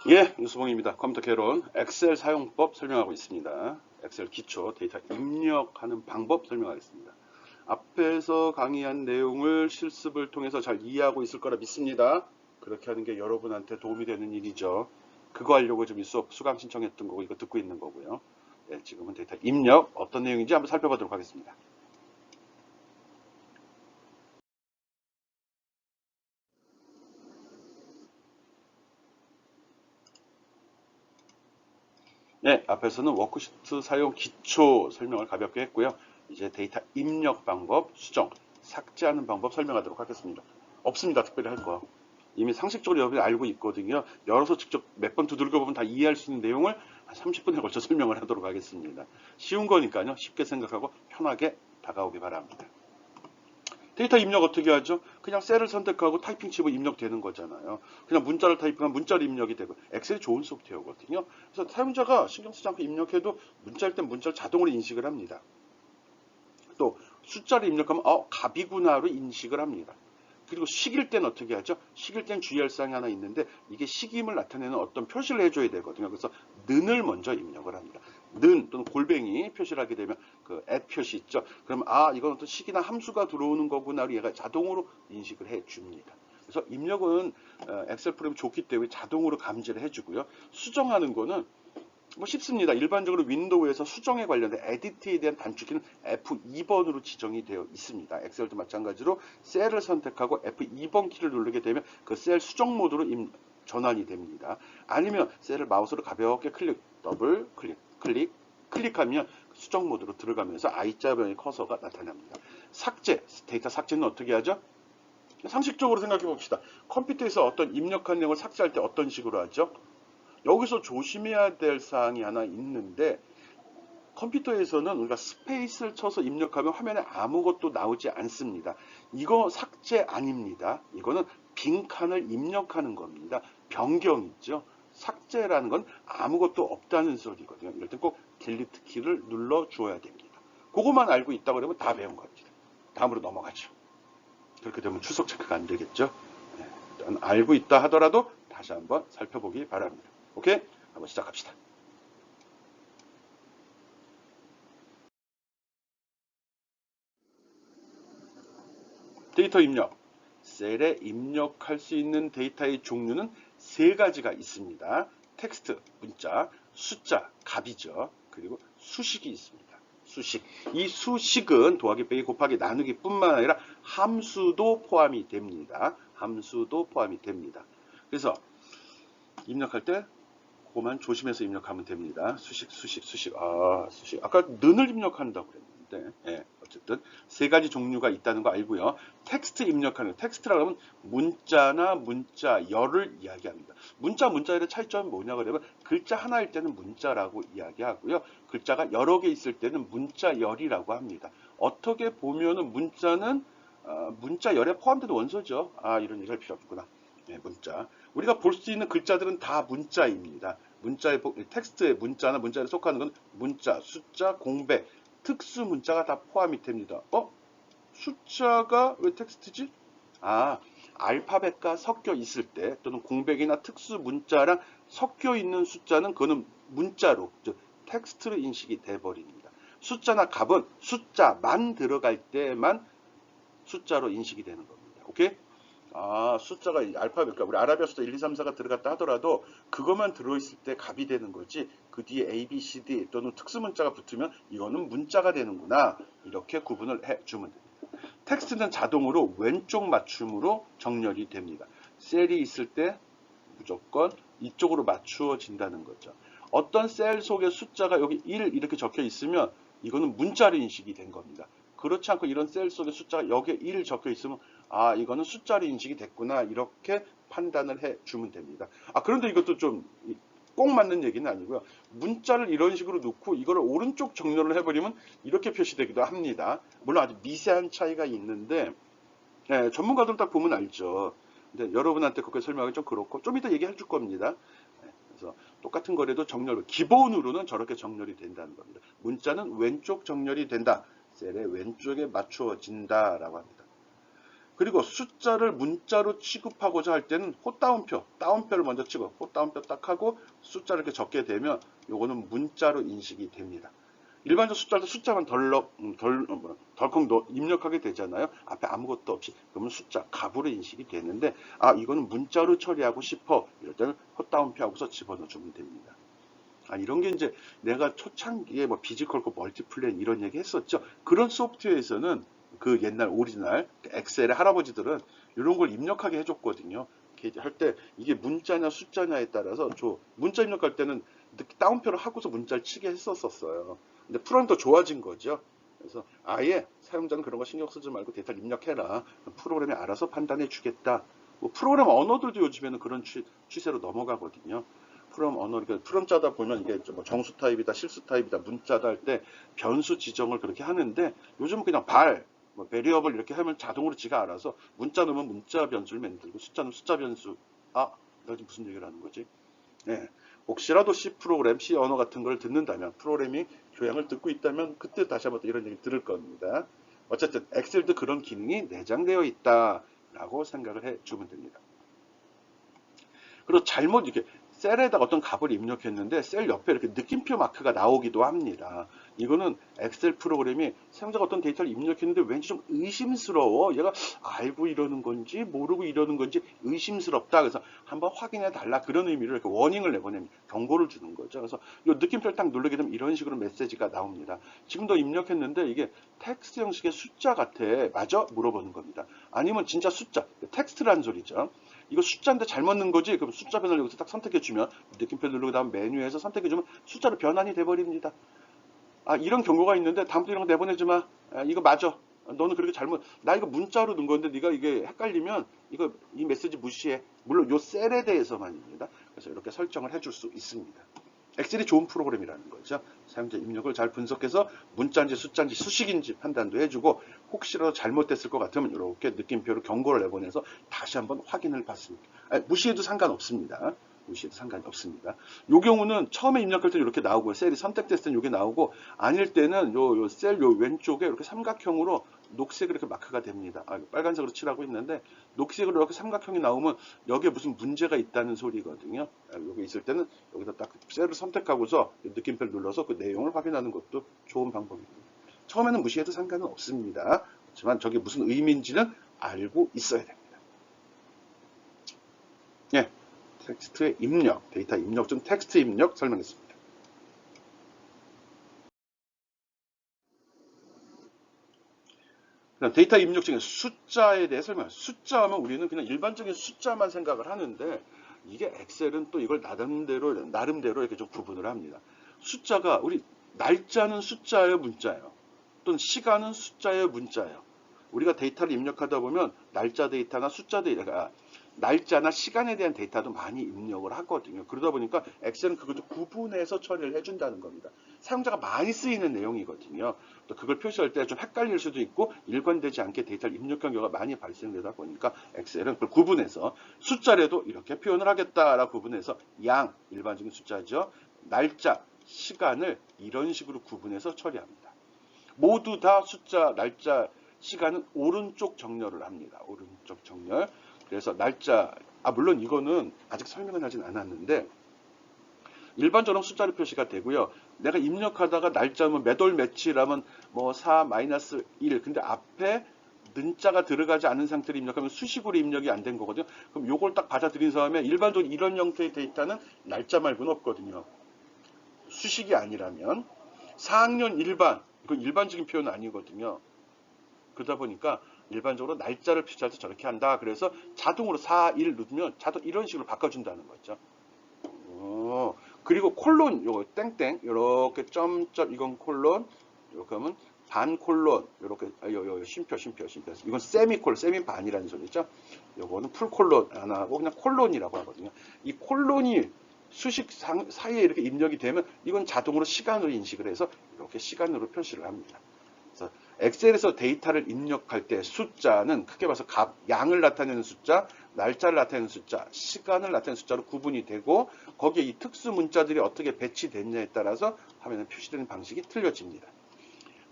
예, 유수봉입니다. 컴퓨터 개론 엑셀 사용법 설명하고 있습니다. 엑셀 기초 데이터 입력하는 방법 설명하겠습니다. 앞에서 강의한 내용을 실습을 통해서 잘 이해하고 있을 거라 믿습니다. 그렇게 하는 게 여러분한테 도움이 되는 일이죠. 그거 하려고 좀 이 수업 수강 신청했던 거고 이거 듣고 있는 거고요. 네, 지금은 데이터 입력 어떤 내용인지 한번 살펴보도록 하겠습니다. 네, 앞에서는 워크시트 사용 기초 설명을 가볍게 했고요. 이제 데이터 입력 방법, 수정, 삭제하는 방법 설명하도록 하겠습니다. 없습니다. 특별히 할 거. 이미 상식적으로 여러분이 알고 있거든요. 열어서 직접 몇 번 두들겨 보면 다 이해할 수 있는 내용을 한 30분에 걸쳐 설명을 하도록 하겠습니다. 쉬운 거니까요. 쉽게 생각하고 편하게 다가오기 바랍니다. 데이터 입력 어떻게 하죠? 그냥 셀을 선택하고 타이핑 치면 입력되는 거잖아요. 그냥 문자를 타이핑하면 문자로 입력이 되고 엑셀이 좋은 소프트웨어거든요. 그래서 사용자가 신경 쓰지 않고 입력해도 문자일 땐 문자를 자동으로 인식을 합니다. 또 숫자를 입력하면 갑이구나로 인식을 합니다. 그리고 식일 땐 어떻게 하죠? 식일 땐 주의할 사항이 하나 있는데 이게 식임을 나타내는 어떤 표시를 해줘야 되거든요. 그래서 는을 먼저 입력을 합니다. 는 또는 골뱅이 표시를 하게 되면 그 표시 있죠. 그럼 이건 어떤 식이나 함수가 들어오는 거구나로 얘가 자동으로 인식을 해줍니다. 그래서 입력은 엑셀 프로그램이 좋기 때문에 자동으로 감지를 해주고요. 수정하는 거는 뭐 쉽습니다. 일반적으로 윈도우에서 수정에 관련된 에디트에 대한 단축키는 F2번으로 지정이 되어 있습니다. 엑셀도 마찬가지로 셀을 선택하고 F2번 키를 누르게 되면 그 셀 수정 모드로 전환이 됩니다. 아니면 셀을 마우스로 가볍게 더블 클릭하면 수정 모드로 들어가면서 I자변의 커서가 나타납니다. 데이터 삭제는 어떻게 하죠? 상식적으로 생각해 봅시다. 컴퓨터에서 어떤 입력한 내용을 삭제할 때 어떤 식으로 하죠? 여기서 조심해야 될 사항이 하나 있는데 컴퓨터에서는 우리가 스페이스를 쳐서 입력하면 화면에 아무것도 나오지 않습니다. 이거 삭제 아닙니다. 이거는 빈칸을 입력하는 겁니다. 변경이죠. 삭제라는 건 아무것도 없다는 소리거든요. 이럴 땐 꼭 딜리트 키를 눌러 주어야 됩니다. 그것만 알고 있다고 그러면 다 배운 겁니다. 다음으로 넘어가죠. 그렇게 되면 추석 체크가 안 되겠죠. 네, 일단 알고 있다 하더라도 다시 한번 살펴보기 바랍니다. 오케이? 한번 시작합시다. 데이터 입력. 셀에 입력할 수 있는 데이터의 종류는 세 가지가 있습니다. 텍스트, 문자, 숫자, 값이죠. 그리고 수식이 있습니다. 수식. 이 수식은 더하기, 빼기, 곱하기, 나누기 뿐만 아니라 함수도 포함이 됩니다. 함수도 포함이 됩니다. 그래서 입력할 때 그거만 조심해서 입력하면 됩니다. 수식. 수식. 아까 는을 입력한다고 그랬는데, 예, 어쨌든 세 가지 종류가 있다는 거 알고요. 텍스트 입력하는, 텍스트라고 하면 문자나 문자열을 이야기합니다. 문자열의 차이점은 뭐냐 그러면 글자 하나일 때는 문자라고 이야기하고요. 글자가 여러 개 있을 때는 문자열이라고 합니다. 어떻게 보면은 문자는 문자열에 포함된 원소죠. 이런 얘기할 필요 없구나. 네, 문자. 우리가 볼 수 있는 글자들은 다 문자입니다. 텍스트의 문자나 문자에 속하는 건 문자, 숫자, 공백, 특수 문자가 다 포함이 됩니다. 숫자가 왜 텍스트지? 알파벳과 섞여 있을 때 또는 공백이나 특수 문자랑 섞여 있는 숫자는 그거는 문자로, 즉 텍스트로 인식이 돼 버립니다. 숫자나 값은 숫자만 들어갈 때만 숫자로 인식이 되는 겁니다. 오케이? 숫자가 알파벳, 우리 아라비아 숫자 1, 2, 3, 4가 들어갔다 하더라도 그것만 들어있을 때 값이 되는 거지 그 뒤에 A, B, C, D 또는 특수문자가 붙으면 이거는 문자가 되는구나. 이렇게 구분을 해주면 됩니다. 텍스트는 자동으로 왼쪽 맞춤으로 정렬이 됩니다. 셀이 있을 때 무조건 이쪽으로 맞추어진다는 거죠. 어떤 셀 속에 숫자가 여기 1 이렇게 적혀 있으면 이거는 문자로 인식이 된 겁니다. 그렇지 않고 이런 셀 속에 숫자가 여기에 1 적혀 있으면 이거는 숫자로 인식이 됐구나 이렇게 판단을 해주면 됩니다. 그런데 이것도 좀 꼭 맞는 얘기는 아니고요. 문자를 이런 식으로 놓고 이거를 오른쪽 정렬을 해버리면 이렇게 표시되기도 합니다. 물론 아주 미세한 차이가 있는데 전문가들 딱 보면 알죠. 근데 여러분한테 그렇게 설명하기 좀 그렇고 좀 이따 얘기해 줄 겁니다. 그래서 똑같은 거래도 기본으로는 저렇게 정렬이 된다는 겁니다. 문자는 왼쪽 정렬이 된다. 셀의 왼쪽에 맞추어진다라고 합니다. 그리고 숫자를 문자로 취급하고자 할 때는 따옴표를 먼저 찍어. 따옴표 딱 하고 숫자를 이렇게 적게 되면 요거는 문자로 인식이 됩니다. 일반적 숫자도 숫자만 덜컥 입력하게 되잖아요. 앞에 아무것도 없이. 그러면 숫자, 값으로 인식이 되는데, 아, 이거는 문자로 처리하고 싶어. 이럴 때는 헛다운표 하고서 집어넣어주면 됩니다. 아, 이런 게 이제 내가 초창기에 뭐 비지컬크 멀티플랜 이런 얘기 했었죠. 그런 소프트웨어에서는 그 옛날 오리지널 엑셀의 할아버지들은 이런 걸 입력하게 해줬거든요. 할 때 이게 문자냐 숫자냐에 따라서 문자 입력할 때는 다운표를 하고서 문자를 치게 했었어요. 근데 프로그램이 더 좋아진 거죠. 그래서 아예 사용자는 그런 거 신경 쓰지 말고 데이터를 입력해라. 프로그램이 알아서 판단해 주겠다. 뭐 프로그램 언어들도 요즘에는 그런 추세로 넘어가거든요. 프롬 언어, 그러니까 프롬 짜다 보면 이게 뭐 정수 타입이다, 실수 타입이다, 문자다 할 때 변수 지정을 그렇게 하는데 요즘은 그냥 뭐 베리어블 이렇게 하면 자동으로 지가 알아서 문자 넣으면 문자 변수를 만들고 숫자 넣으면 숫자 변수. 아, 내가 지금 무슨 얘기를 하는 거지? 네. 혹시라도 C 프로그램, C 언어 같은 걸 듣는다면, 프로그램이 교양을 듣고 있다면 그때 다시 한번 이런 얘기 들을 겁니다. 어쨌든 엑셀도 그런 기능이 내장되어 있다라고 생각을 해주면 됩니다. 그리고 잘못 이렇게 셀에다가 어떤 값을 입력했는데 셀 옆에 이렇게 느낌표 마크가 나오기도 합니다. 이거는 엑셀 프로그램이 사용자가 어떤 데이터를 입력했는데 왠지 좀 의심스러워. 얘가 알고 이러는 건지 모르고 이러는 건지 의심스럽다. 그래서 한번 확인해 달라. 그런 의미로 이렇게 워닝을 내보냅니다. 경고를 주는 거죠. 그래서 이 느낌표를 딱 누르게 되면 이런 식으로 메시지가 나옵니다. 지금도 입력했는데 이게 텍스트 형식의 숫자 같아. 맞아? 물어보는 겁니다. 아니면 진짜 숫자, 텍스트라는 소리죠. 이거 숫자인데 잘못 넣은 거지? 그럼 숫자 변화를 여기서 딱 선택해주면 느낌표 누르고 다음 메뉴에서 선택해주면 숫자로 변환이 돼버립니다. 아, 이런 경고가 있는데 다음부터 이런 거 내보내지 마. 아, 이거 맞아. 너는 그렇게 나 이거 문자로 넣은 건데 네가 이게 헷갈리면 이 메시지 무시해. 물론 요 셀에 대해서만입니다. 그래서 이렇게 설정을 해줄 수 있습니다. 엑셀이 좋은 프로그램이라는 거죠. 사용자 입력을 잘 분석해서 문자인지 숫자인지 수식인지 판단도 해주고 혹시라도 잘못됐을 것 같으면 이렇게 느낌표로 경고를 내보내서 다시 한번 확인을 받습니다. 무시해도 상관없습니다. 무시해도 상관이 없습니다. 이 경우는 처음에 입력할 때 이렇게 나오고요. 셀이 선택됐을 때는 이게 나오고 아닐 때는 요 셀 왼쪽에 이렇게 삼각형으로 녹색으로 이렇게 마크가 됩니다. 빨간색으로 칠하고 있는데 녹색으로 이렇게 삼각형이 나오면 여기에 무슨 문제가 있다는 소리거든요. 여기 있을 때는 여기다 딱 셀을 선택하고서 느낌표를 눌러서 그 내용을 확인하는 것도 좋은 방법입니다. 처음에는 무시해도 상관은 없습니다. 하지만 저게 무슨 의미인지는 알고 있어야 됩니다. 예, 텍스트의 입력, 데이터 입력 중 텍스트 입력 설명했습니다. 데이터 입력 중에 숫자에 대해 설명합니다. 숫자 하면 우리는 그냥 일반적인 숫자만 생각을 하는데 이게 엑셀은 또 이걸 나름대로 이렇게 좀 구분을 합니다. 숫자가 우리 날짜는 숫자예요, 문자예요. 또는 시간은 숫자예요, 문자예요. 우리가 데이터를 입력하다 보면 날짜 데이터나 숫자 데이터가 날짜나 시간에 대한 데이터도 많이 입력을 하거든요. 그러다 보니까 엑셀은 그것도 구분해서 처리를 해준다는 겁니다. 사용자가 많이 쓰이는 내용이거든요. 또 그걸 표시할 때 좀 헷갈릴 수도 있고 일관되지 않게 데이터를 입력한 경우가 많이 발생되다 보니까 엑셀은 그걸 구분해서 숫자라도 이렇게 표현을 하겠다라고 구분해서 일반적인 숫자죠. 날짜, 시간을 이런 식으로 구분해서 처리합니다. 모두 다 숫자, 날짜, 시간은 오른쪽 정렬을 합니다. 오른쪽 정렬. 그래서 날짜, 물론 이거는 아직 설명은 하진 않았는데 일반적으로 숫자로 표시가 되고요. 내가 입력하다가 날짜면 몇월 며칠하면 뭐 4-1 근데 앞에 는자가 들어가지 않은 상태로 입력하면 수식으로 입력이 안 된 거거든요. 그럼 요걸 딱 받아들인 다음에 일반적으로 이런 형태의 데이터는 날짜 말고는 없거든요. 수식이 아니라면 4학년 일반 이건 일반적인 표현은 아니거든요. 그러다 보니까 일반적으로 날짜를 표시할 때 저렇게 한다. 그래서 자동으로 4-1 누르면 자동 이런 식으로 바꿔준다는 거죠. 그리고 콜론 요거 땡땡 이렇게 점점 이건 콜론 이렇게 하면 반 콜론 이렇게 쉼표 이건 세미콜 세미반이라는 소리죠. 요거는 풀 콜론 안 하고 그냥 콜론이라고 하거든요. 이 콜론이 수식 사이에 이렇게 입력이 되면 이건 자동으로 시간으로 인식을 해서 이렇게 시간으로 표시를 합니다. 그래서 엑셀에서 데이터를 입력할 때 숫자는 크게 봐서 양을 나타내는 숫자, 날짜를 나타내는 숫자, 시간을 나타내는 숫자로 구분이 되고 거기에 이 특수 문자들이 어떻게 배치됐냐에 따라서 화면에 표시되는 방식이 틀려집니다.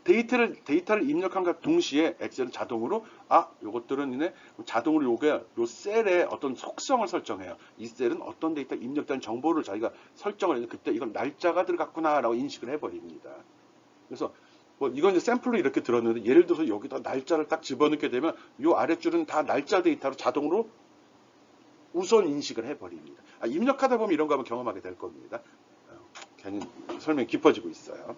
데이터를 입력함과 동시에 엑셀은 자동으로 요것들은 이제 자동으로 요 셀의 어떤 속성을 설정해요. 이 셀은 어떤 데이터 입력된 정보를 자기가 설정을 해서 그때 이건 날짜가 들어갔구나라고 인식을 해버립니다. 그래서 뭐 이건 이제 샘플로 이렇게 들었는데 예를 들어서 여기다 날짜를 딱 집어넣게 되면 요 아랫줄은 다 날짜 데이터로 자동으로 우선 인식을 해버립니다. 입력하다 보면 이런 거 한번 경험하게 될 겁니다. 괜히 설명이 깊어지고 있어요.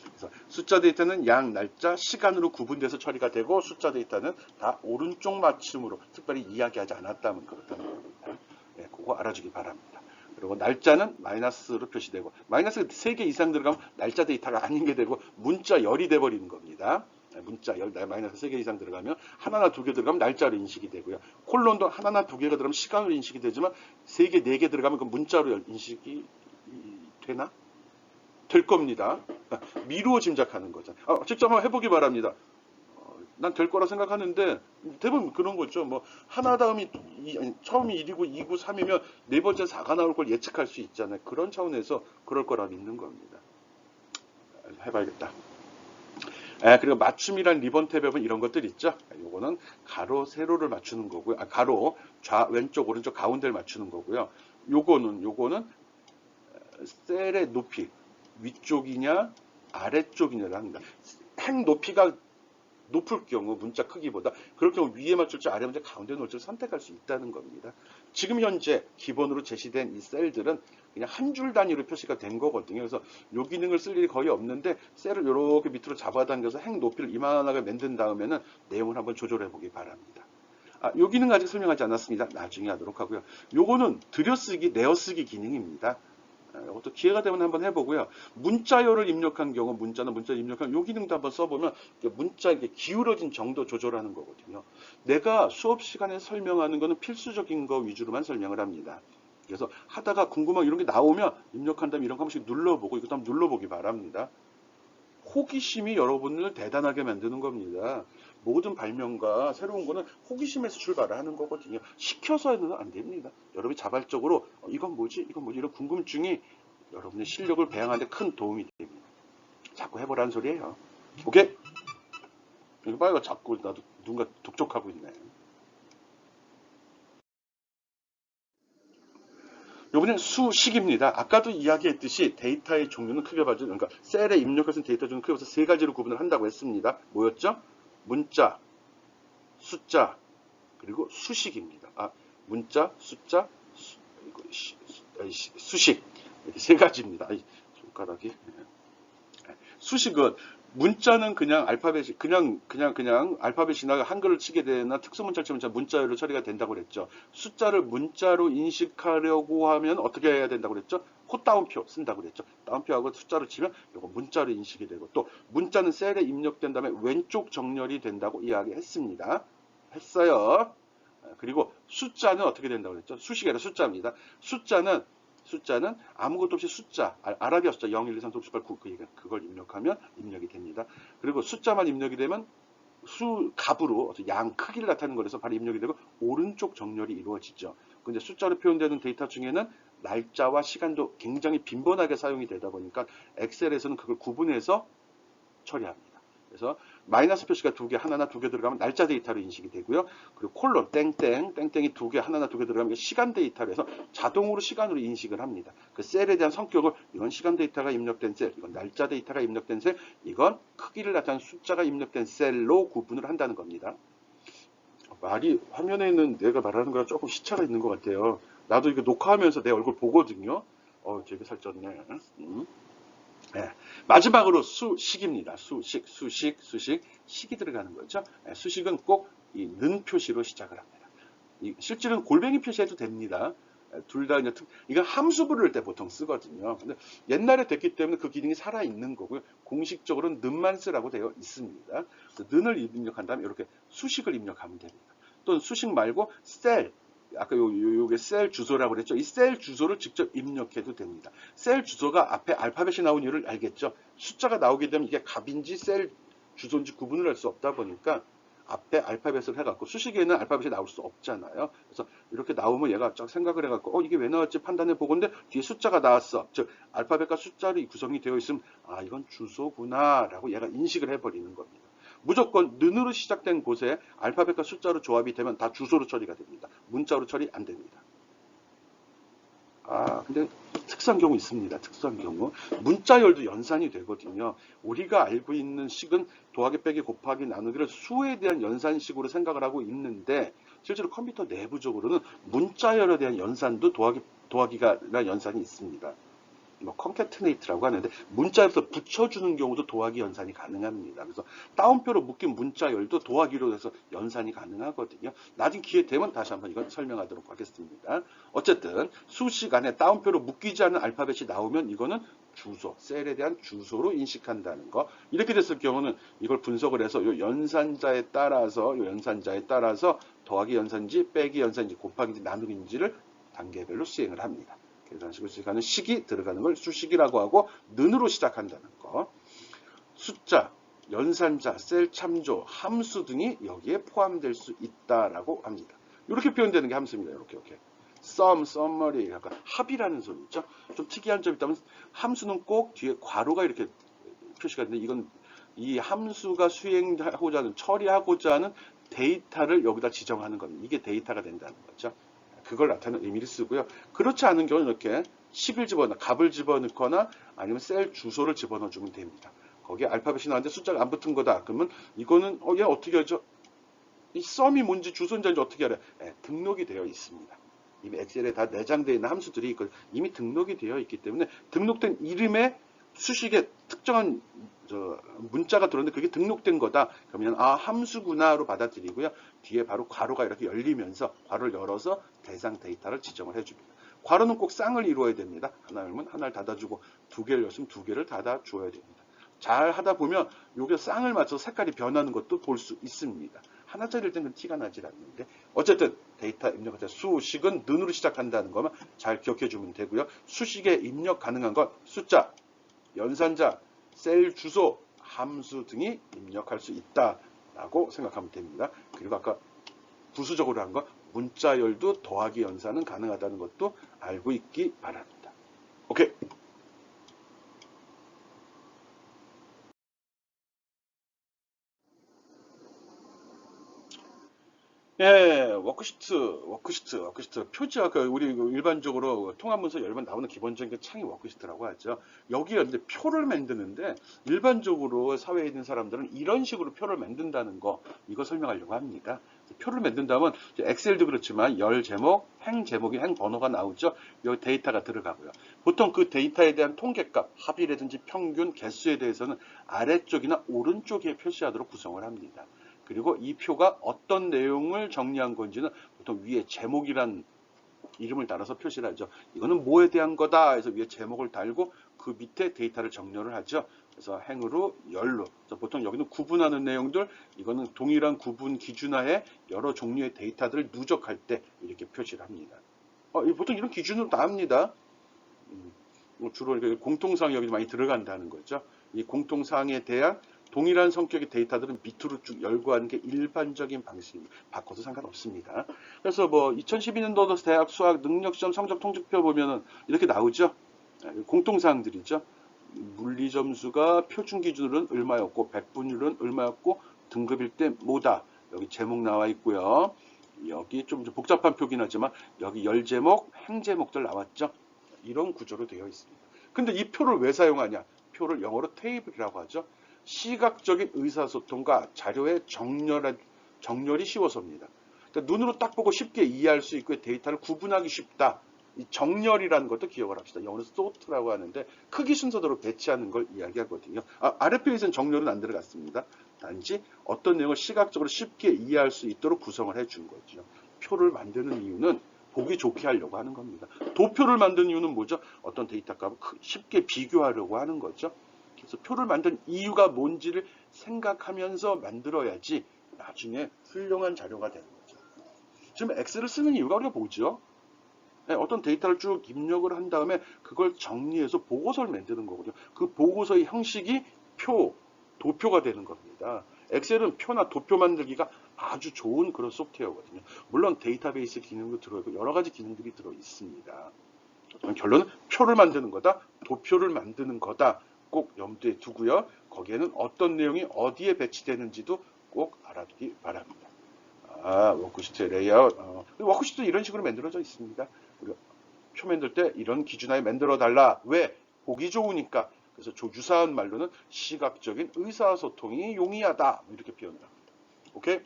그래서 숫자 데이터는 양, 날짜, 시간으로 구분돼서 처리가 되고 숫자 데이터는 다 오른쪽 맞춤으로 특별히 이야기하지 않았다면 그렇다는 겁니다. 네, 그거 알아주기 바랍니다. 그리고 날짜는 마이너스로 표시되고 마이너스 3개 이상 들어가면 날짜 데이터가 아닌 게 되고 문자 열이 돼버리는 겁니다. 문자 열, 마이너스 3개 이상 들어가면 하나나 2개 들어가면 날짜로 인식이 되고요. 콜론도 하나나 2개가 들어가면 시간으로 인식이 되지만 3개, 4개 들어가면 그 문자로 인식이 되나? 될 겁니다. 미루어 짐작하는 거죠. 직접 한번 해보기 바랍니다. 난 될 거라 생각하는데 대부분 그런 거죠. 뭐 하나 다음이 처음이 1이고 2고 3이면 네 번째 4가 나올 걸 예측할 수 있잖아요. 그런 차원에서 그럴 거라 믿는 겁니다. 해봐야겠다. 그리고 맞춤이란 리본 탭에 보면 이런 것들 있죠. 요거는 가로, 세로를 맞추는 거고요. 가로, 왼쪽, 오른쪽, 가운데를 맞추는 거고요. 요거는 셀의 높이, 위쪽이냐, 아래쪽이냐를 합니다. 행 높이가 높을 경우 문자 크기보다 그럴 경우 위에 맞출지 아래 맞출지 가운데 놓을지 선택할 수 있다는 겁니다. 지금 현재 기본으로 제시된 이 셀들은 그냥 한 줄 단위로 표시가 된 거거든요. 그래서 이 기능을 쓸 일이 거의 없는데 셀을 이렇게 밑으로 잡아당겨서 행 높이를 이만하게 만든 다음에는 내용을 한번 조절해 보기 바랍니다. 이 기능 아직 설명하지 않았습니다. 나중에 하도록 하고요. 요거는 들여쓰기, 내어쓰기 기능입니다. 이것도 기회가 되면 한번 해보고요. 문자열을 입력한 경우, 문자를 입력한 요 기능도 한번 써보면 문자 이렇게 기울어진 정도 조절하는 거거든요. 내가 수업 시간에 설명하는 거는 필수적인 거 위주로만 설명을 합니다. 그래서 하다가 궁금한 이런 게 나오면 입력한 다음에 이런 거 한 번씩 눌러보고 이것도 한번 눌러보기 바랍니다. 호기심이 여러분을 대단하게 만드는 겁니다. 모든 발명과 새로운 거는 호기심에서 출발을 하는 거거든요. 시켜서는 안 됩니다. 여러분이 자발적으로 이건 뭐지? 이런 궁금증이 여러분의 실력을 배양하는 데 큰 도움이 됩니다. 자꾸 해보라는 소리예요. 오케이? 이거 봐요. 자꾸 나도 누군가 독촉하고 있네. 요번엔 수식입니다. 아까도 이야기했듯이 데이터의 종류는 크게 봐서 그러니까 셀에 입력해서 데이터 종류는 크게 봐서 세 가지로 구분을 한다고 했습니다. 뭐였죠? 문자, 숫자, 그리고 수식입니다. 문자, 숫자, 수식 이렇게 세 가지입니다. 손가락이. 수식은 문자는 그냥 알파벳이 그냥 알파벳이나 한글을 치게 되나 특수문자를 치면 문자열로 처리가 된다고 그랬죠. 숫자를 문자로 인식하려고 하면 어떻게 해야 된다고 그랬죠? 콧다운표 쓴다고 그랬죠. 다운표하고 숫자를 치면 이거 문자로 인식이 되고 또 문자는 셀에 입력된 다음에 왼쪽 정렬이 된다고 이야기했습니다. 했어요. 그리고 숫자는 어떻게 된다고 그랬죠? 수식이 아니라 숫자입니다. 숫자는 아무것도 없이 숫자, 아라비아 숫자 0, 1, 2, 3, 4, 5, 6, 7, 8, 9 그걸 입력하면 입력이 됩니다. 그리고 숫자만 입력이 되면 값으로 양 크기를 나타내는 거라서 바로 입력이 되고 오른쪽 정렬이 이루어지죠. 근데 숫자로 표현되는 데이터 중에는 날짜와 시간도 굉장히 빈번하게 사용이 되다 보니까 엑셀에서는 그걸 구분해서 처리합니다. 그래서 마이너스 표시가 2개, 하나나 2개 들어가면 날짜 데이터로 인식이 되고요. 그리고 콜론, 땡땡이 2개, 하나나 2개 들어가면 시간 데이터로 해서 자동으로 시간으로 인식을 합니다. 그 셀에 대한 성격을 이건 시간 데이터가 입력된 셀, 이건 날짜 데이터가 입력된 셀, 이건 크기를 나타내는 숫자가 입력된 셀로 구분을 한다는 겁니다. 말이 화면에 있는 내가 말하는 거랑 조금 시차가 있는 것 같아요. 나도 이거 녹화하면서 내 얼굴 보거든요. 되게 살쪘네. 네. 마지막으로 수식입니다. 수식이 들어가는 거죠. 네, 수식은 꼭 이 는 표시로 시작을 합니다. 실제로는 골뱅이 표시해도 됩니다. 둘 다 이제 이건 함수 부를 때 보통 쓰거든요. 근데 옛날에 됐기 때문에 그 기능이 살아 있는 거고요. 공식적으로는 는만 쓰라고 되어 있습니다. 는을 입력한 다음에 이렇게 수식을 입력하면 됩니다. 또는 수식 말고 셀, 아까 요게 셀 주소라고 그랬죠. 이 셀 주소를 직접 입력해도 됩니다. 셀 주소가 앞에 알파벳이 나온 이유를 알겠죠. 숫자가 나오게 되면 이게 값인지 셀 주소인지 구분을 할 수 없다 보니까 앞에 알파벳을 해갖고 수식에는 알파벳이 나올 수 없잖아요. 그래서 이렇게 나오면 얘가 쫙 생각을 해갖고 이게 왜 나왔지 판단해 보건데 뒤에 숫자가 나왔어. 즉 알파벳과 숫자로 구성이 되어 있으면 이건 주소구나라고 얘가 인식을 해버리는 겁니다. 무조건 는으로 시작된 곳에 알파벳과 숫자로 조합이 되면 다 주소로 처리가 됩니다. 문자로 처리 안 됩니다. 근데 특수한 경우 있습니다. 특수한 경우. 문자열도 연산이 되거든요. 우리가 알고 있는 식은 더하기 빼기 곱하기 나누기를 수에 대한 연산식으로 생각을 하고 있는데 실제로 컴퓨터 내부적으로는 문자열에 대한 연산도 더하기가 연산이 있습니다. 뭐 컨캐트네이트라고 하는데 문자에서 붙여주는 경우도 더하기 연산이 가능합니다. 그래서 따옴표로 묶인 문자열도 더하기로 해서 연산이 가능하거든요. 나중 기회 되면 다시 한번 이건 설명하도록 하겠습니다. 어쨌든 수식 안에 따옴표로 묶이지 않은 알파벳이 나오면 이거는 주소, 셀에 대한 주소로 인식한다는 거. 이렇게 됐을 경우는 이걸 분석을 해서 요 연산자에 따라서 더하기 연산지, 빼기 연산지, 곱하기인지 나누기인지를 단계별로 수행을 합니다. 계산식을 수식하는 식이 들어가는 걸 수식이라고 하고 는으로 시작한다는 거. 숫자, 연산자, 셀 참조, 함수 등이 여기에 포함될 수 있다라고 합니다. 이렇게 표현되는 게 함수입니다. 이렇게. sum, summary, 약간 합이라는 소리 있죠. 좀 특이한 점이 있다면 함수는 꼭 뒤에 괄호가 이렇게 표시가 되는데 이건 이 함수가 수행하고자 하는, 처리하고자 하는 데이터를 여기다 지정하는 겁니다. 이게 데이터가 된다는 거죠. 그걸 나타내는 의미를 쓰고요. 그렇지 않은 경우는 이렇게 식을 값을 집어넣거나 아니면 셀 주소를 집어넣어주면 됩니다. 거기에 알파벳이 나왔는데 숫자가 안 붙은 거다. 그러면 이거는 얘 어떻게 하죠? 이 sum이 뭔지 주소인지 어떻게 알아요? 등록이 되어 있습니다. 이미 엑셀에 다 내장되어 있는 함수들이 이미 등록이 되어 있기 때문에 등록된 이름에 수식에 특정한 문자가 들어오는데 그게 등록된 거다. 그러면 함수구나로 받아들이고요. 뒤에 바로 괄호가 이렇게 열리면서 괄호를 열어서 대상 데이터를 지정을 해줍니다. 괄호는 꼭 쌍을 이루어야 됩니다. 하나 열면 하나를 닫아주고 두 개를 열면 두 개를 닫아줘야 됩니다. 잘 하다 보면 요게 쌍을 맞춰서 색깔이 변하는 것도 볼 수 있습니다. 하나짜리일 때는 티가 나질 않는데 어쨌든 데이터 입력할 때 수식은 는으로 시작한다는 것만 잘 기억해 주면 되고요. 수식에 입력 가능한 건 숫자, 연산자, 셀 주소, 함수 등이 입력할 수 있다라고 생각하면 됩니다. 그리고 아까 부수적으로 한 거 문자열도 더하기 연산은 가능하다는 것도 알고 있기 바랍니다. 오케이. 워크시트. 표지와 우리 일반적으로 통합문서 열면 나오는 기본적인 창이 워크시트라고 하죠. 여기에 이제 표를 만드는데 일반적으로 사회에 있는 사람들은 이런 식으로 표를 만든다는 거 이거 설명하려고 합니다. 표를 만든다면 엑셀도 그렇지만 열 제목, 행 제목이 행 번호가 나오죠. 여기 데이터가 들어가고요. 보통 그 데이터에 대한 통계값, 합이라든지 평균, 개수에 대해서는 아래쪽이나 오른쪽에 표시하도록 구성을 합니다. 그리고 이 표가 어떤 내용을 정리한 건지는 보통 위에 제목이란 이름을 달아서 표시를 하죠. 이거는 뭐에 대한 거다 해서 위에 제목을 달고 그 밑에 데이터를 정렬을 하죠. 그래서 행으로 열로. 보통 여기는 구분하는 내용들, 이거는 동일한 구분 기준하에 여러 종류의 데이터들을 누적할 때 이렇게 표시를 합니다. 보통 이런 기준으로 다 합니다. 주로 공통사항이 여기 많이 들어간다는 거죠. 이 공통사항에 대한 동일한 성격의 데이터들은 밑으로 쭉 열거하는 게 일반적인 방식입니다. 바꿔도 상관없습니다. 그래서 2012년도 대학 수학 능력시험 성적 통지표 보면은 이렇게 나오죠. 공통사항들이죠. 물리 점수가 표준 기준으로는 얼마였고, 백분율은 얼마였고, 등급일 때 뭐다. 여기 제목 나와 있고요. 여기 좀 복잡한 표긴 하지만 여기 열 제목, 행 제목들 나왔죠. 이런 구조로 되어 있습니다. 근데 이 표를 왜 사용하냐? 표를 영어로 테이블이라고 하죠. 시각적인 의사소통과 자료의 정렬이 쉬워서입니다. 그러니까 눈으로 딱 보고 쉽게 이해할 수 있고 데이터를 구분하기 쉽다. 이 정렬이라는 것도 기억을 합시다. 영어로 sort라고 하는데 크기 순서대로 배치하는 걸 이야기하거든요. 아래 페이지는 정렬은 안 들어갔습니다. 단지 어떤 내용을 시각적으로 쉽게 이해할 수 있도록 구성을 해준 거죠. 표를 만드는 이유는 보기 좋게 하려고 하는 겁니다. 도표를 만드는 이유는 뭐죠? 어떤 데이터 값을 쉽게 비교하려고 하는 거죠. 그래서 표를 만든 이유가 뭔지를 생각하면서 만들어야지 나중에 훌륭한 자료가 되는 거죠. 지금 엑셀을 쓰는 이유가 우리가 뭐죠? 어떤 데이터를 쭉 입력을 한 다음에 그걸 정리해서 보고서를 만드는 거거든요. 그 보고서의 형식이 도표가 되는 겁니다. 엑셀은 표나 도표 만들기가 아주 좋은 그런 소프트웨어거든요. 물론 데이터베이스 기능도 들어있고 여러 가지 기능들이 들어 있습니다. 결론은 표를 만드는 거다, 도표를 만드는 거다 꼭 염두에 두고요. 거기에는 어떤 내용이 어디에 배치되는지도 꼭 알아두기 바랍니다. 워크시트 레이아웃. 워크시트 이런 식으로 만들어져 있습니다. 우리가 표 만들 때 이런 기준하에 만들어 달라. 왜? 보기 좋으니까. 그래서 유사한 말로는 시각적인 의사소통이 용이하다. 이렇게 표현을 합니다. 오케이?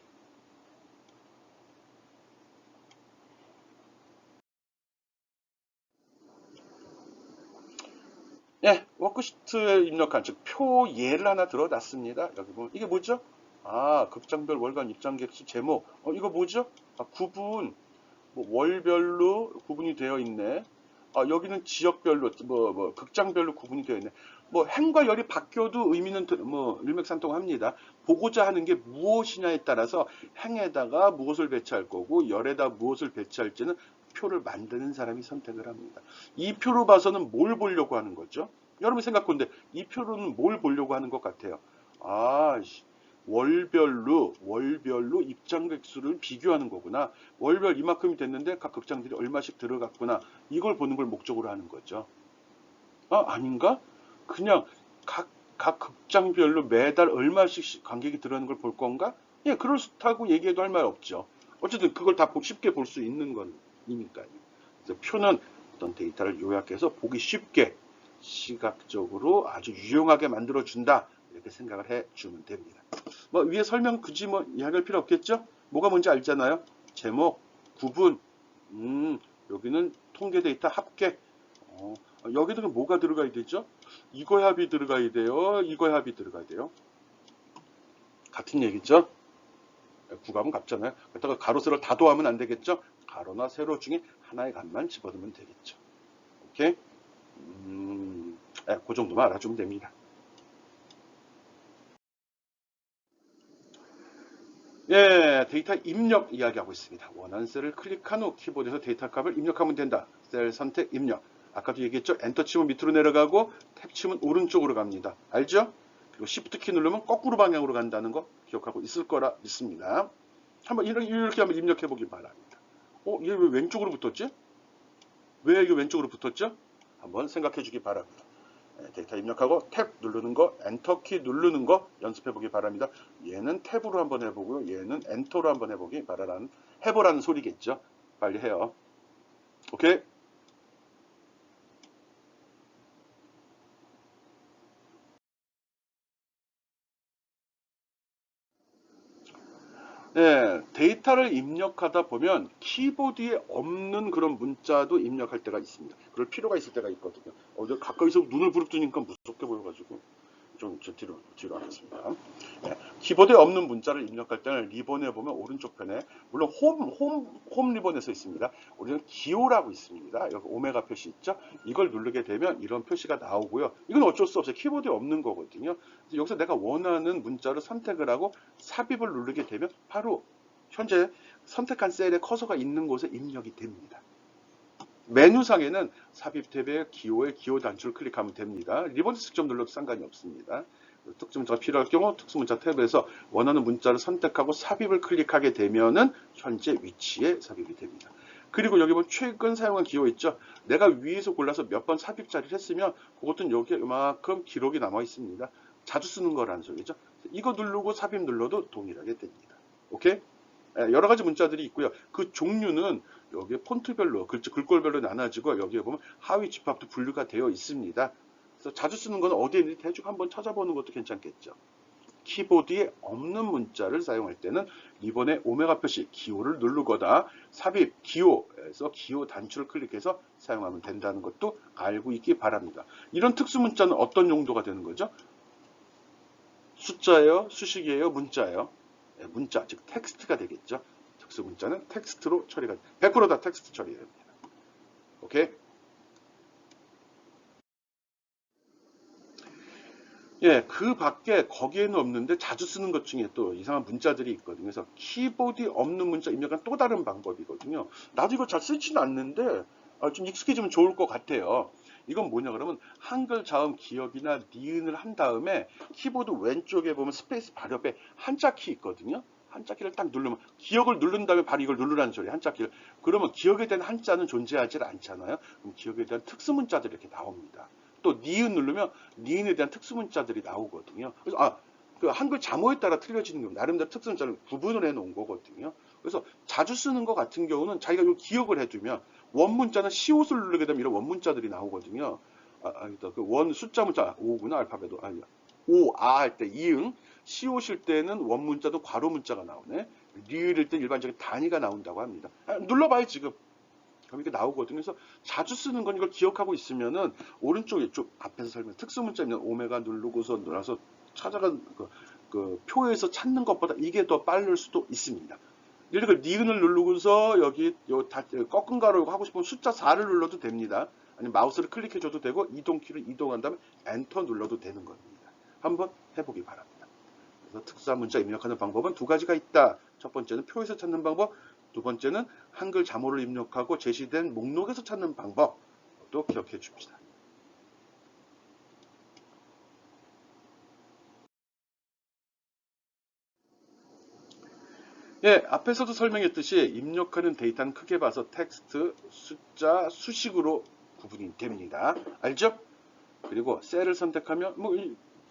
예, 워크시트에 입력한 즉 표 예를 하나 들어놨습니다. 여기 보면 이게 뭐죠? 극장별 월간 입장 객수 제목. 이거 뭐죠? 구분. 뭐 월별로 구분이 되어 있네. 여기는 지역별로 극장별로 구분이 되어 있네. 뭐 행과 열이 바뀌어도 의미는 뭐 일맥상통합니다. 보고자 하는 게 무엇이냐에 따라서 행에다가 무엇을 배치할 거고 열에다 무엇을 배치할지는 표를 만드는 사람이 선택을 합니다. 이 표로 봐서는 뭘 보려고 하는 거죠? 여러분 생각컨대 이 표로는 뭘 보려고 하는 것 같아요? 월별로 입장객 수를 비교하는 거구나. 월별 이만큼이 됐는데 각 극장들이 얼마씩 들어갔구나. 이걸 보는 걸 목적으로 하는 거죠. 아닌가? 그냥 각 극장별로 매달 얼마씩 관객이 들어가는 걸 볼 건가? 예, 그렇다고 얘기해도 할 말 없죠. 어쨌든 그걸 다 쉽게 볼 수 있는 거니까요. 그래서 표는 어떤 데이터를 요약해서 보기 쉽게 시각적으로 아주 유용하게 만들어준다. 이렇게 생각을 해주면 됩니다. 뭐 위에 설명 굳이 뭐 이야기할 필요 없겠죠? 뭐가 뭔지 알잖아요. 제목, 구분, 여기는 통계 데이터 합계. 여기는 뭐가 들어가야 되죠? 이거 합이 들어가야 돼요. 이거 합이 들어가야 돼요. 같은 얘기죠? 구감은 같잖아요. 그렇다가 가로 세로를 다 더하면 안 되겠죠? 가로나 세로 중에 하나의 값만 집어넣으면 되겠죠. 오케이? 그 정도만 알아주면 됩니다. 예, 데이터 입력 이야기하고 있습니다. 원하는 셀을 클릭한 후 키보드에서 데이터 값을 입력하면 된다. 셀 선택 입력. 아까도 얘기했죠? 엔터 치면 밑으로 내려가고 탭 치면 오른쪽으로 갑니다. 알죠? 그리고 Shift 키 누르면 거꾸로 방향으로 간다는 거 기억하고 있을 거라 믿습니다. 한번 이렇게 한번 입력해 보기 바랍니다. 이게 왜 왼쪽으로 붙었지? 왜 이게 왼쪽으로 붙었죠? 한번 생각해 주기 바랍니다. 데이터 입력하고 탭 누르는 거, 엔터 키 누르는 거 연습해 보기 바랍니다. 얘는 탭으로 한번 해보고요. 얘는 엔터로 한번 해보라는 소리겠죠. 빨리 해요. 오케이? 네, 데이터를 입력하다 보면 키보드에 없는 그런 문자도 입력할 때가 있습니다. 그럴 필요가 있을 때가 있거든요. 가까이서 눈을 부릅뜨니까 무섭게 보여가지고 좀 뒤로 하겠습니다. 네, 키보드에 없는 문자를 입력할 때는 리본에 보면 오른쪽 편에 물론 홈 리본에 서 있습니다. 우리는 기호라고 있습니다. 여기 오메가 표시 있죠? 이걸 누르게 되면 이런 표시가 나오고요. 이건 어쩔 수 없어요. 키보드에 없는 거거든요. 그래서 여기서 내가 원하는 문자를 선택을 하고 삽입을 누르게 되면 바로 현재 선택한 셀에 커서가 있는 곳에 입력이 됩니다. 메뉴상에는 삽입 탭에 기호의 기호 단추를 클릭하면 됩니다. 리본 특점 눌러도 상관이 없습니다. 특수문자가 필요할 경우 특수문자 탭에서 원하는 문자를 선택하고 삽입을 클릭하게 되면은 현재 위치에 삽입이 됩니다. 그리고 여기 보면 최근 사용한 기호 있죠? 내가 위에서 골라서 몇 번 삽입 자리를 했으면 그것은 여기에 이만큼 기록이 남아 있습니다. 자주 쓰는 거라는 소리죠. 이거 누르고 삽입 눌러도 동일하게 됩니다. 오케이? 여러 가지 문자들이 있고요. 그 종류는 여기 폰트별로, 글꼴별로 나눠지고 여기에 보면 하위 집합도 분류가 되어 있습니다. 그래서 자주 쓰는 건 어디에 있는지 대충 한번 찾아보는 것도 괜찮겠죠. 키보드에 없는 문자를 사용할 때는 리본의 오메가 표시 기호를 누르거나 삽입 기호에서 기호 단추를 클릭해서 사용하면 된다는 것도 알고 있기 바랍니다. 이런 특수 문자는 어떤 용도가 되는 거죠? 숫자예요? 수식이에요? 문자예요? 문자, 즉 텍스트가 되겠죠. 특수 문자는 텍스트로 처리가 100%다 텍스트 처리됩니다. 오케이? 예, 그 밖에 거기에는 없는데 자주 쓰는 것 중에 또 이상한 문자들이 있거든요. 그래서 키보드에 없는 문자 입력은 또 다른 방법이거든요. 나도 이거 잘 쓰지는 않는데 좀 익숙해지면 좋을 것 같아요. 이건 뭐냐 그러면 한글 자음 기억이나 니은을 한 다음에 키보드 왼쪽에 보면 스페이스 바로 옆에 한자 키 있거든요. 한자 키를 딱 누르면 기억을 누른 다음에 바로 이걸 누르라는 소리 한자 키를. 그러면 기억에 대한 한자는 존재하지 않잖아요. 그럼 기억에 대한 특수문자들이 이렇게 나옵니다. 또 니은 누르면 니은에 대한 특수문자들이 나오거든요. 그래서 그 한글 자모에 따라 틀려지는 거 나름대로 특수문자를 구분을 해 놓은 거거든요. 그래서 자주 쓰는 것 같은 경우는 자기가 이 기억을 해두면 원문자는 시옷을 누르게 되면 이런 원문자들이 나오거든요. 그 원 숫자 문자 오구나 알파벳도 아니야. 오아 할 때 이응 시옷일 때는 원문자도 괄호 문자가 나오네. 리을일 때 일반적인 단위가 나온다고 합니다. 눌러봐요 지금. 그럼 이게 나오거든요. 그래서 자주 쓰는 건 이걸 기억하고 있으면은 오른쪽에 좀 앞에서 설명 특수문자 있는 오메가 누르고서 눌러서 찾아간 그 표에서 찾는 것보다 이게 더 빠를 수도 있습니다. 예를 들어 니은을 누르고서 여기 꺾은 가로 하고 싶으면 숫자 4를 눌러도 됩니다. 아니면 마우스를 클릭해줘도 되고 이동키를 이동한 다음에 엔터 눌러도 되는 겁니다. 한번 해보기 바랍니다. 그래서 특수한 문자 입력하는 방법은 두 가지가 있다. 첫 번째는 표에서 찾는 방법, 두 번째는 한글 자모를 입력하고 제시된 목록에서 찾는 방법도 기억해 줍시다. 예, 앞에서도 설명했듯이 입력하는 데이터는 크게 봐서 텍스트, 숫자, 수식으로 구분이 됩니다. 알죠? 그리고 셀을 선택하면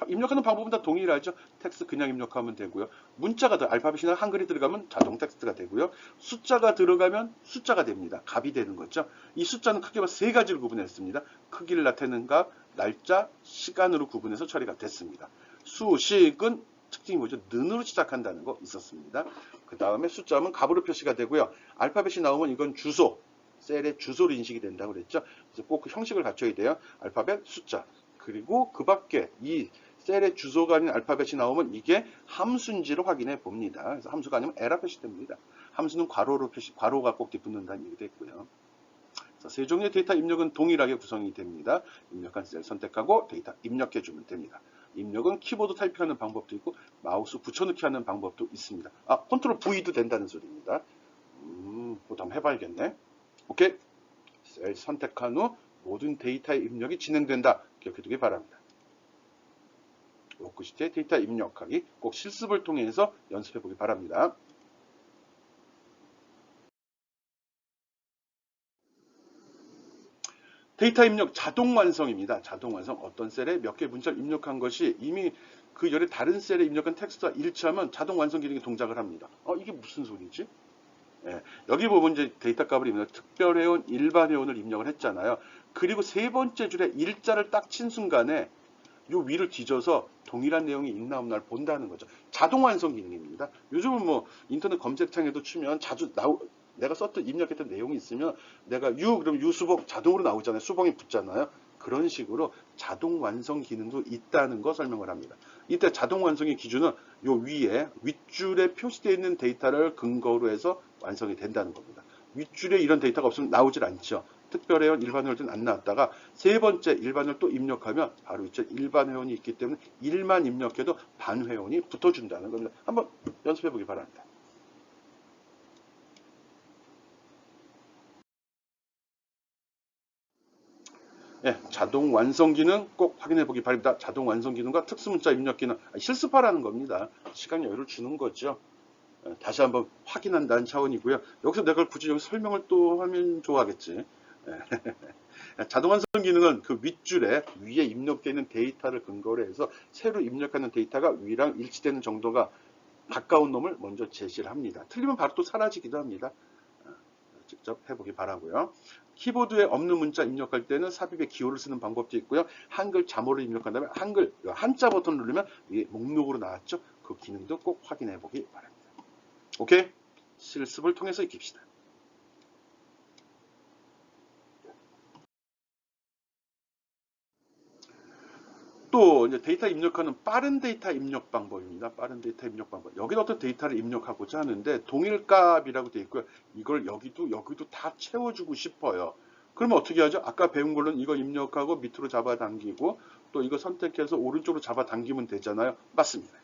입력하는 방법은 다 동일하죠. 텍스트 그냥 입력하면 되고요. 문자가 알파벳이나 한글이 들어가면 자동 텍스트가 되고요. 숫자가 들어가면 숫자가 됩니다. 값이 되는 거죠. 이 숫자는 크게 봐서 세 가지를 구분했습니다. 크기를 나타내는 값, 날짜, 시간으로 구분해서 처리가 됐습니다. 수식은 특징이 뭐죠? 는으로 시작한다는 거 있었습니다. 그 다음에 숫자는 값으로 표시가 되고요. 알파벳이 나오면 이건 주소, 셀의 주소로 인식이 된다고 그랬죠. 그래서 꼭 그 형식을 갖춰야 돼요. 알파벳, 숫자. 그리고 그 밖에 이 셀의 주소가 아닌 알파벳이 나오면 이게 함수인지를 확인해 봅니다. 그래서 함수가 아니면 에러 표시됩니다. 함수는 괄호가 꼭 뒤붙는다는 얘기도 했고요. 세 종류의 데이터 입력은 동일하게 구성이 됩니다. 입력한 셀 선택하고 데이터 입력해주면 됩니다. 입력은 키보드 타이핑하는 방법도 있고 마우스 붙여넣기 하는 방법도 있습니다. 컨트롤 V도 된다는 소리입니다. 그것도 한번 해봐야겠네. 오케이. 셀 선택한 후 모든 데이터의 입력이 진행된다. 기억해두기 바랍니다. 워크시트에 데이터 입력하기 꼭 실습을 통해서 연습해보기 바랍니다. 데이터 입력 자동 완성입니다. 자동 완성 어떤 셀에 몇 개 문자를 입력한 것이 이미 그 열의 다른 셀에 입력한 텍스트와 일치하면 자동 완성 기능이 동작을 합니다. 이게 무슨 소리지? 예, 여기 보면 이제 데이터 값을 입력, 특별회원, 일반회원을 입력을 했잖아요. 그리고 세 번째 줄에 일자를 딱 친 순간에 요 위를 뒤져서 동일한 내용이 있나 없나를 본다는 거죠. 자동 완성 기능입니다. 요즘은 뭐 인터넷 검색창에도 치면 자주 내가 썼던 입력했던 내용이 있으면 내가 그럼 유수봉 자동으로 나오잖아요. 수봉이 붙잖아요. 그런 식으로 자동 완성 기능도 있다는 거 설명을 합니다. 이때 자동 완성의 기준은 요 위에 윗줄에 표시되어 있는 데이터를 근거로 해서 완성이 된다는 겁니다. 윗줄에 이런 데이터가 없으면 나오질 않죠. 특별회원, 일반회원은 안 나왔다가 세 번째 일반회원 또 입력하면 바로 이제 일반회원이 있기 때문에 1만 입력해도 반회원이 붙어준다는 겁니다. 한번 연습해 보기 바랍니다. 예, 자동 완성 기능 꼭 확인해 보기 바랍니다. 자동 완성 기능과 특수문자 입력 기능 실습하라는 겁니다. 시간 여유를 주는 거죠. 다시 한번 확인한다는 차원이고요. 여기서 내가 굳이 여기 설명을 또 하면 좋아하겠지. 자동 완성 기능은 그 윗줄에 위에 입력되어 있는 데이터를 근거로 해서 새로 입력하는 데이터가 위랑 일치되는 정도가 가까운 놈을 먼저 제시를 합니다. 틀리면 바로 또 사라지기도 합니다. 직접 해보기 바라고요. 키보드에 없는 문자 입력할 때는 삽입의 기호를 쓰는 방법도 있고요. 한글 자모를 입력한 다음에 한글 한자 버튼 누르면 이게 목록으로 나왔죠. 그 기능도 꼭 확인해 보기 바랍니다. 오케이? 실습을 통해서 익힙시다. 또 이제 데이터 입력하는 빠른 데이터 입력 방법입니다. 빠른 데이터 입력 방법. 여기는 어떤 데이터를 입력하고자 하는데 동일값이라고 되어 있고요. 이걸 여기도 다 채워주고 싶어요. 그러면 어떻게 하죠? 아까 배운 걸로는 이거 입력하고 밑으로 잡아당기고 또 이거 선택해서 오른쪽으로 잡아당기면 되잖아요. 맞습니다.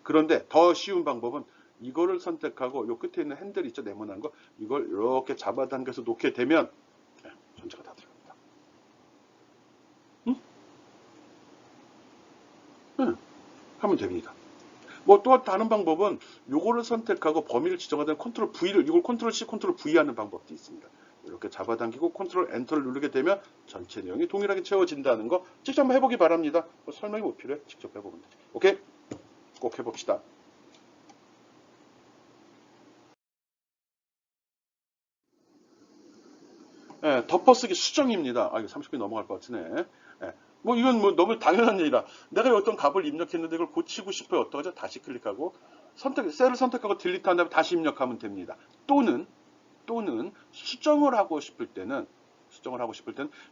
그런데 더 쉬운 방법은 이거를 선택하고 요 끝에 있는 핸들 있죠? 네모난 거. 이걸 이렇게 잡아당겨서 놓게 되면 전체가 다 들어갑니다. 하면 됩니다. 뭐 또 다른 방법은 요거를 선택하고 범위를 지정하던 컨트롤 V를 이걸 컨트롤 C, 컨트롤 V 하는 방법도 있습니다. 이렇게 잡아당기고 컨트롤 엔터를 누르게 되면 전체 내용이 동일하게 채워진다는 거 직접 한번 해보기 바랍니다. 뭐 설명이 못 필요해. 직접 해보면 돼. 오케이? 꼭 해봅시다. 예, 덮어쓰기 수정입니다. 아, 이거 30분 넘어갈 것 같으네. 예, 뭐 이건 뭐 너무 당연한 일이라 내가 어떤 값을 입력했는데 이걸 고치고 싶어요. 어떡하죠? 다시 클릭하고 셀을 선택하고 딜리트한 다음에 다시 입력하면 됩니다. 또는 수정을 하고 싶을 때는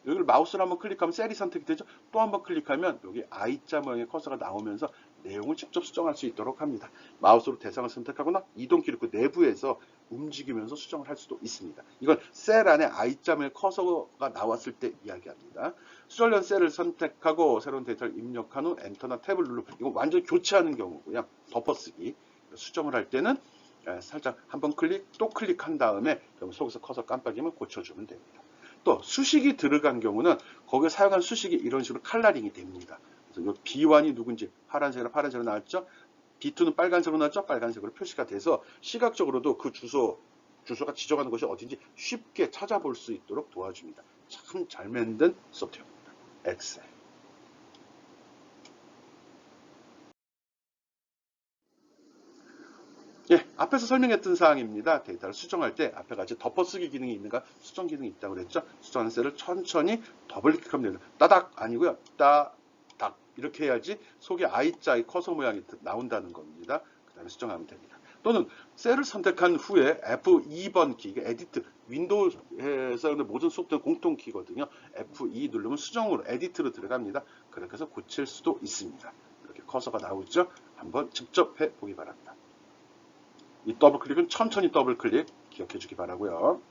여기를 마우스로 한번 클릭하면 셀이 선택이 되죠. 또 한번 클릭하면 여기 I자 모양의 커서가 나오면서 내용을 직접 수정할 수 있도록 합니다. 마우스로 대상을 선택하거나 이동키를 그 내부에서 움직이면서 수정을 할 수도 있습니다. 이건 셀 안에 I자 모양의 커서가 나왔을 때 이야기합니다. 수정된 셀을 선택하고 새로운 데이터를 입력한 후 엔터나 탭을 누르고 이건 완전히 교체하는 경우고요. 덮어쓰기. 수정을 할 때는 살짝 한번 또 클릭한 다음에 속에서 커서 깜빡이면 고쳐주면 됩니다. 또 수식이 들어간 경우는 거기에 사용한 수식이 이런 식으로 컬러링이 됩니다. 그래서 이 B1이 누군지 파란색으로 나왔죠. B2는 빨간색으로 나왔죠. 빨간색으로 표시가 돼서 시각적으로도 그 주소가 지정하는 것이 어딘지 쉽게 찾아볼 수 있도록 도와줍니다. 참 잘 만든 소프트웨어입니다. 엑셀. 예, 앞에서 설명했던 사항입니다. 데이터를 수정할 때 앞에 같이 덮어쓰기 기능이 있는가 수정 기능이 있다고 그랬죠. 수정하는 셀을 천천히 더블 클릭하면 됩니다. 따닥 아니고요. 따닥 이렇게 해야지 속에 I자의 커서 모양이 나온다는 겁니다. 그 다음에 수정하면 됩니다. 또는 셀을 선택한 후에 F2번 키, 이게 에디트, 윈도우에서 모든 소프트웨어 공통 키거든요. F2 누르면 수정으로 에디트로 들어갑니다. 그렇게 해서 고칠 수도 있습니다. 이렇게 커서가 나오죠. 한번 직접 해보기 바랍니다. 이 더블 클릭은 천천히 더블 클릭 기억해 주기 바라고요.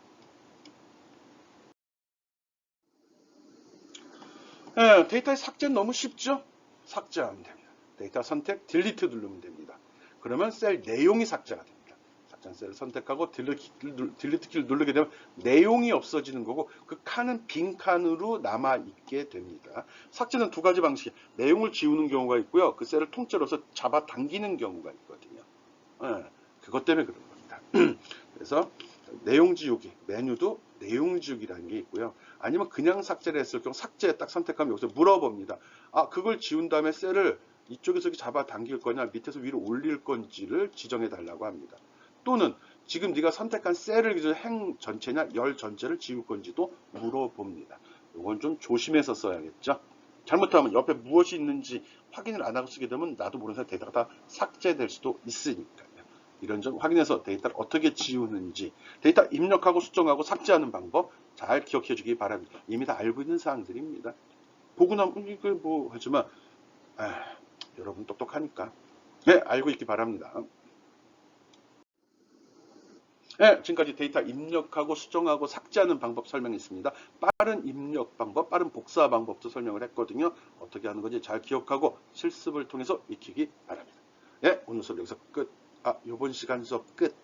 데이터의 삭제는 너무 쉽죠? 삭제하면 됩니다. 데이터 선택, 딜리트 누르면 됩니다. 그러면 셀 내용이 삭제가 됩니다. 삭제한 셀을 선택하고 딜리트 키를 누르게 되면 내용이 없어지는 거고 그 칸은 빈 칸으로 남아있게 됩니다. 삭제는 두 가지 방식, 내용을 지우는 경우가 있고요. 그 셀을 통째로서 잡아당기는 경우가 있거든요. 그것 때문에 그런 겁니다. 그래서 내용 지우기, 메뉴도 내용 지우기라는 게 있고요. 아니면 그냥 삭제를 했을 경우 삭제 딱 선택하면 여기서 물어봅니다. 아, 그걸 지운 다음에 셀을 이쪽에서 잡아당길 거냐 밑에서 위로 올릴 건지를 지정해 달라고 합니다. 또는 지금 네가 선택한 셀을 행 전체냐 열 전체를 지울 건지도 물어봅니다. 이건 좀 조심해서 써야겠죠. 잘못하면 옆에 무엇이 있는지 확인을 안 하고 쓰게 되면 나도 모르는 사이 데이터가 다 삭제될 수도 있으니까요. 이런 점 확인해서 데이터를 어떻게 지우는지, 데이터 입력하고 수정하고 삭제하는 방법 잘 기억해 주기 바랍니다. 이미 다 알고 있는 사항들입니다. 보고 나면 이거 뭐 하지만 여러분 똑똑하니까 네, 알고 있기 바랍니다. 네, 지금까지 데이터 입력하고 수정하고 삭제하는 방법 설명했습니다. 빠른 입력 방법, 빠른 복사 방법도 설명을 했거든요. 어떻게 하는 건지 잘 기억하고 실습을 통해서 익히기 바랍니다. 네, 오늘 수업 여기서 끝. 이번 시간 수업 끝.